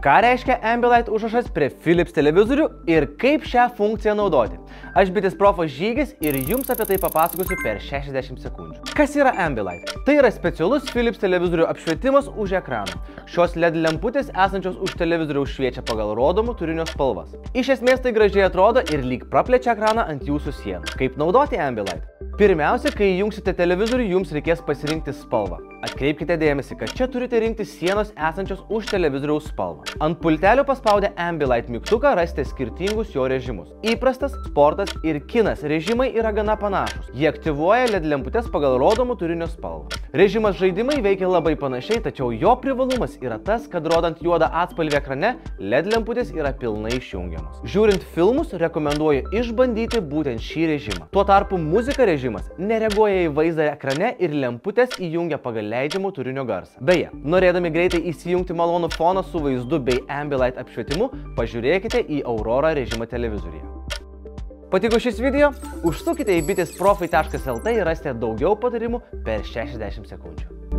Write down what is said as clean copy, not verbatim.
Ką reiškia Ambilight užrašas prie Philips televizorių ir kaip šią funkciją naudoti? Aš bitės profas Žygis ir jums apie tai papasakosiu per 60 sekundžių. Kas yra Ambilight? Tai yra specialus Philips televizorių apšvietimas už ekraną. Šios LED lemputės esančios už televizoriaus šviečia pagal rodomų turinio spalvas. Iš esmės tai gražiai atrodo ir lyg praplečia ekraną ant jūsų sienų. Kaip naudoti Ambilight? Pirmiausia, kai įjungsite televizorių, jums reikės pasirinkti spalvą. Atkreipkite dėmesį, kad čia turite rinkti sienos esančios už televizoriaus spalvą. Ant pultelio paspaudę Ambilight mygtuką rasite skirtingus jo režimus. Įprastas, sportas ir kinas režimai yra gana panašus. Jie aktyvuoja LED lemputes pagal rodomų turinio spalvą. Režimas žaidimai veikia labai panašiai, tačiau jo privalumas yra tas, kad rodant juodą atspalvį ekrane, LED lemputės yra pilnai išjungiamos. Žiūrint filmus, rekomenduoju išbandyti būtent šį režimą. Tuo tarpu muzika režimas nereaguoja į vaizdą ekrane ir lemputės įjungia pagal leidžiamų turinio garsą. Beje, norėdami greitai įsijungti malonų foną su vaizdu bei Ambilight apšvietimu, pažiūrėkite į Aurora režimą televizoriuje. Patiko šis video? Užsukite į bitesprofai.lt ir rasite daugiau patarimų per 60 sekundžių.